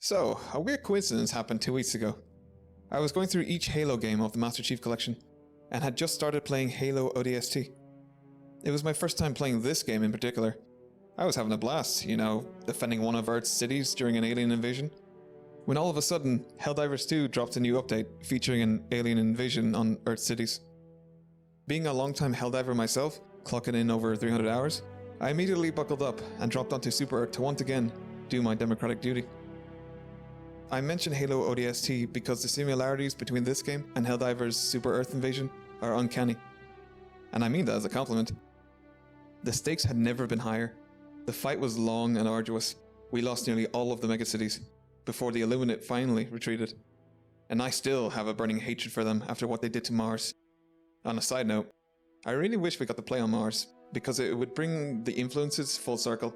So, a weird coincidence happened 2 weeks ago. I was going through each Halo game of the Master Chief Collection, and had just started playing Halo ODST. It was my first time playing this game in particular. I was having a blast, defending one of Earth's cities during an alien invasion, when all of a sudden, Helldivers 2 dropped a new update featuring an alien invasion on Earth's cities. Being a long-time Helldiver myself, clocking in over 300 hours, I immediately buckled up and dropped onto Super Earth to once again do my democratic duty. I mention Halo ODST because the similarities between this game and Helldivers' Super Earth invasion are uncanny. And I mean that as a compliment. The stakes had never been higher. The fight was long and arduous. We lost nearly all of the megacities before the Illuminate finally retreated. And I still have a burning hatred for them after what they did to Mars. On a side note, I really wish we got to play on Mars, because it would bring the influences full circle.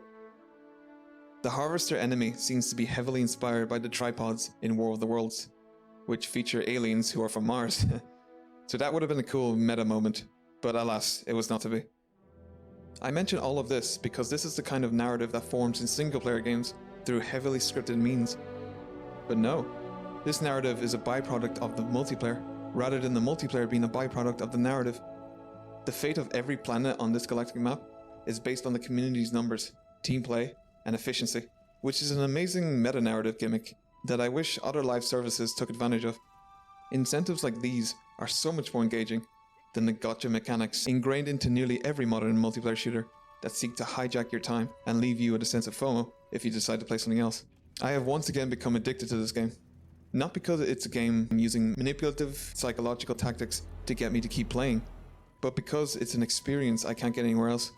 The Harvester enemy seems to be heavily inspired by the tripods in War of the Worlds, which feature aliens who are from Mars. So that would have been a cool meta moment, but alas, it was not to be. I mention all of this because this is the kind of narrative that forms in single-player games through heavily scripted means. But no, this narrative is a byproduct of the multiplayer, rather than the multiplayer being a byproduct of the narrative. The fate of every planet on this galactic map is based on the community's numbers, team play, and efficiency, which is an amazing meta-narrative gimmick that I wish other live services took advantage of. Incentives like these are so much more engaging than the gotcha mechanics ingrained into nearly every modern multiplayer shooter that seek to hijack your time and leave you with a sense of FOMO if you decide to play something else. I have once again become addicted to this game. Not because it's a game using manipulative psychological tactics to get me to keep playing, but because it's an experience I can't get anywhere else.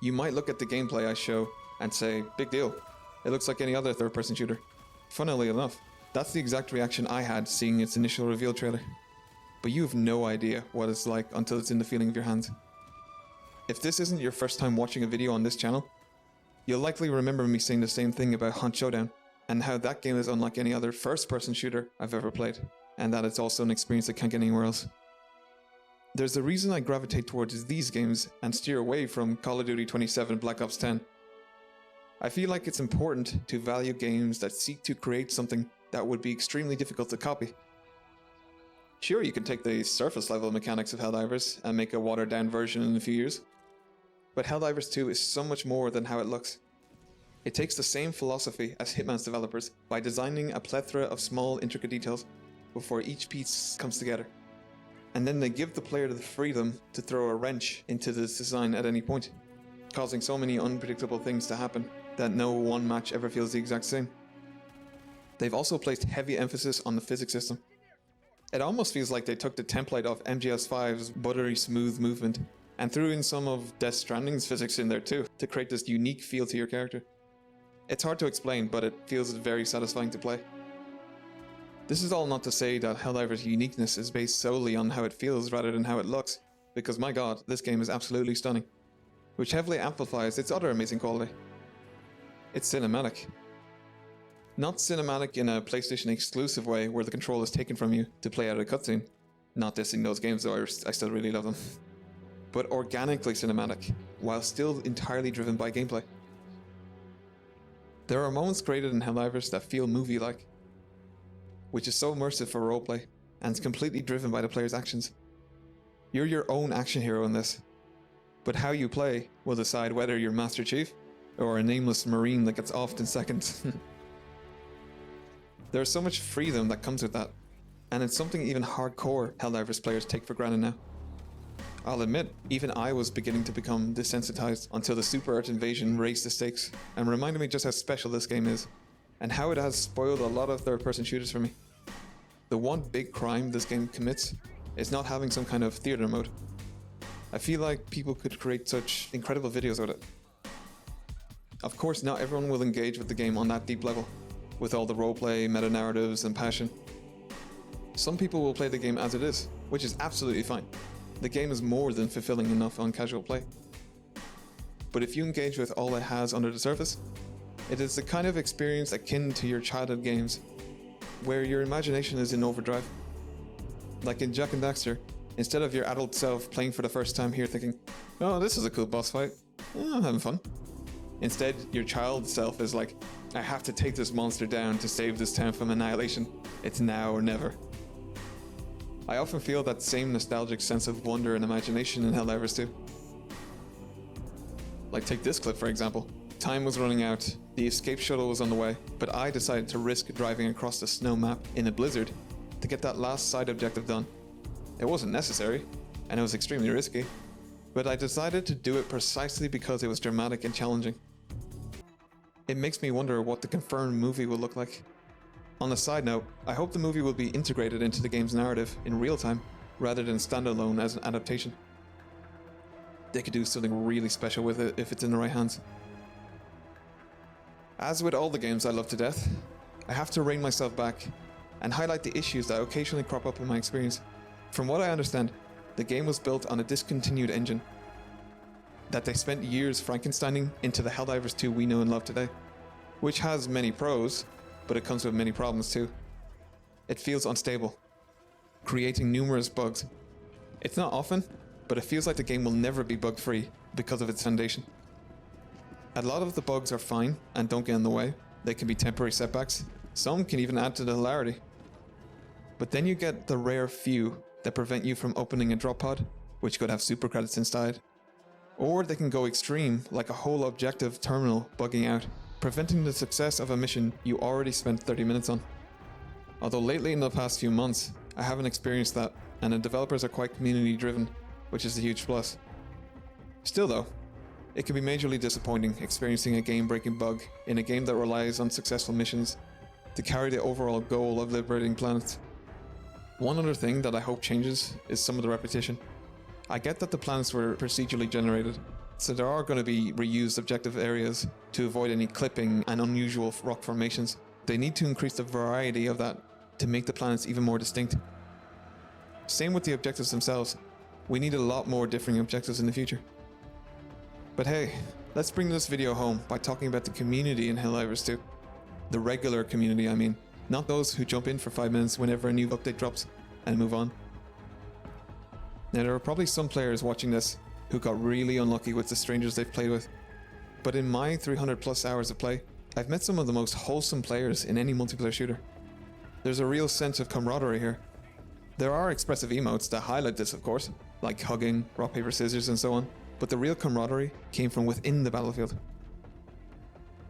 You might look at the gameplay I show and say, big deal, it looks like any other third-person shooter. Funnily enough, that's the exact reaction I had seeing its initial reveal trailer. But you have no idea what it's like until it's in the feeling of your hands. If this isn't your first time watching a video on this channel, you'll likely remember me saying the same thing about Hunt Showdown, and how that game is unlike any other first-person shooter I've ever played, and that it's also an experience I can't get anywhere else. There's a reason I gravitate towards these games and steer away from Call of Duty 27 Black Ops 10. I feel like it's important to value games that seek to create something that would be extremely difficult to copy. Sure, you can take the surface level mechanics of Helldivers and make a watered down version in a few years, but Helldivers 2 is so much more than how it looks. It takes the same philosophy as Hitman's developers by designing a plethora of small intricate details before each piece comes together. And then they give the player the freedom to throw a wrench into this design at any point, causing so many unpredictable things to happen that no one match ever feels the exact same. They've also placed heavy emphasis on the physics system. It almost feels like they took the template of MGS5's buttery smooth movement and threw in some of Death Stranding's physics in there too, to create this unique feel to your character. It's hard to explain, but it feels very satisfying to play. This is all not to say that Helldivers' uniqueness is based solely on how it feels rather than how it looks, because my god, this game is absolutely stunning, which heavily amplifies its other amazing quality. It's cinematic. Not cinematic in a PlayStation exclusive way where the control is taken from you to play out a cutscene. Not dissing those games though, I still really love them. But organically cinematic, while still entirely driven by gameplay. There are moments created in Helldivers that feel movie-like, which is so immersive for roleplay, and is completely driven by the player's actions. You're your own action hero in this, but how you play will decide whether you're Master Chief, or a nameless Marine that gets offed in seconds. There's so much freedom that comes with that, and it's something even hardcore Helldivers players take for granted now. I'll admit, even I was beginning to become desensitized until the Super Earth invasion raised the stakes and reminded me just how special this game is, and how it has spoiled a lot of third-person shooters for me. The one big crime this game commits is not having some kind of theater mode. I feel like people could create such incredible videos with it. Of course, not everyone will engage with the game on that deep level, with all the roleplay, meta-narratives, and passion. Some people will play the game as it is, which is absolutely fine. The game is more than fulfilling enough on casual play. But if you engage with all it has under the surface, it is the kind of experience akin to your childhood games, where your imagination is in overdrive. Like in Jak and Daxter, instead of your adult self playing for the first time here thinking, oh, this is a cool boss fight, I'm having fun. Instead, your child self is like, I have to take this monster down to save this town from annihilation. It's now or never. I often feel that same nostalgic sense of wonder and imagination in Helldivers 2. Like take this clip for example. Time was running out, the escape shuttle was on the way, but I decided to risk driving across the snow map in a blizzard to get that last side objective done. It wasn't necessary, and it was extremely risky, but I decided to do it precisely because it was dramatic and challenging. It makes me wonder what the confirmed movie will look like. On a side note, I hope the movie will be integrated into the game's narrative in real time, rather than standalone as an adaptation. They could do something really special with it if it's in the right hands. As with all the games I love to death, I have to rein myself back and highlight the issues that occasionally crop up in my experience. From what I understand, the game was built on a discontinued engine that they spent years Frankensteining into the Helldivers 2 we know and love today, which has many pros, but it comes with many problems too. It feels unstable, creating numerous bugs. It's not often, but it feels like the game will never be bug-free because of its foundation. A lot of the bugs are fine and don't get in the way. They can be temporary setbacks. Some can even add to the hilarity. But then you get the rare few that prevent you from opening a drop pod, which could have super credits inside. Or they can go extreme, like a whole objective terminal bugging out, preventing the success of a mission you already spent 30 minutes on. Although lately in the past few months, I haven't experienced that, and the developers are quite community driven, which is a huge plus. Still though, it can be majorly disappointing experiencing a game-breaking bug in a game that relies on successful missions to carry the overall goal of liberating planets. One other thing that I hope changes is some of the repetition. I get that the planets were procedurally generated, so there are going to be reused objective areas to avoid any clipping and unusual rock formations. They need to increase the variety of that to make the planets even more distinct. Same with the objectives themselves. We need a lot more differing objectives in the future. But hey, let's bring this video home by talking about the community in Helldivers 2. The regular community, I mean. Not those who jump in for 5 minutes whenever a new update drops and move on. Now there are probably some players watching this who got really unlucky with the strangers they've played with. But in my 300 plus hours of play, I've met some of the most wholesome players in any multiplayer shooter. There's a real sense of camaraderie here. There are expressive emotes that highlight this of course, like hugging, rock paper scissors and so on. But the real camaraderie came from within the battlefield.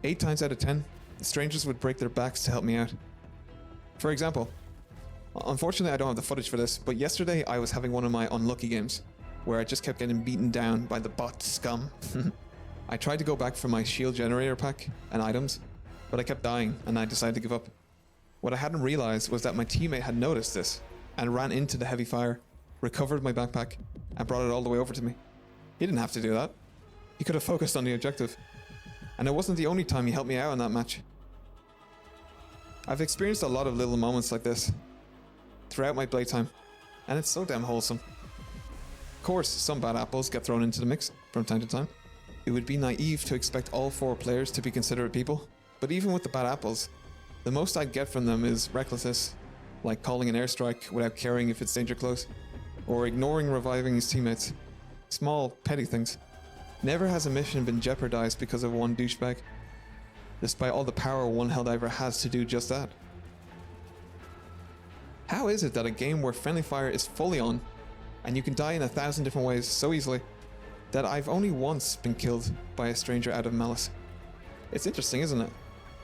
8 times out of 10, the strangers would break their backs to help me out. For example, unfortunately I don't have the footage for this, but yesterday I was having one of my unlucky games, where I just kept getting beaten down by the bot scum. I tried to go back for my shield generator pack and items, but I kept dying and I decided to give up. What I hadn't realized was that my teammate had noticed this, and ran into the heavy fire, recovered my backpack, and brought it all the way over to me. He didn't have to do that. He could have focused on the objective. And it wasn't the only time he helped me out in that match. I've experienced a lot of little moments like this throughout my playtime, and it's so damn wholesome. Of course, some bad apples get thrown into the mix from time to time. It would be naive to expect all 4 players to be considerate people, but even with the bad apples, the most I'd get from them is recklessness, like calling an airstrike without caring if it's danger close, or ignoring reviving his teammates. Small, petty things. Never has a mission been jeopardized because of one douchebag, despite all the power one Helldiver has to do just that. How is it that a game where friendly fire is fully on, and you can die in 1,000 different ways so easily, that I've only once been killed by a stranger out of malice? It's interesting, isn't it?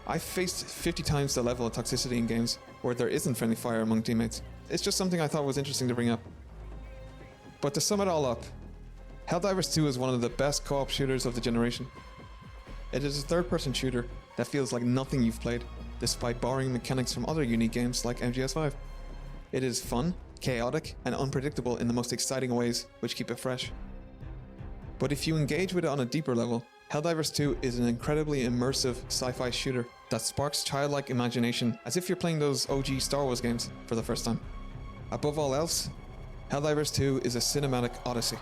I've faced 50 times the level of toxicity in games where there isn't friendly fire among teammates. It's just something I thought was interesting to bring up. But to sum it all up, Helldivers 2 is one of the best co-op shooters of the generation. It is a third-person shooter that feels like nothing you've played, despite borrowing mechanics from other unique games like MGS5. It is fun, chaotic, and unpredictable in the most exciting ways, which keep it fresh. But if you engage with it on a deeper level, Helldivers 2 is an incredibly immersive sci-fi shooter that sparks childlike imagination as if you're playing those OG Star Wars games for the first time. Above all else, Helldivers 2 is a cinematic odyssey.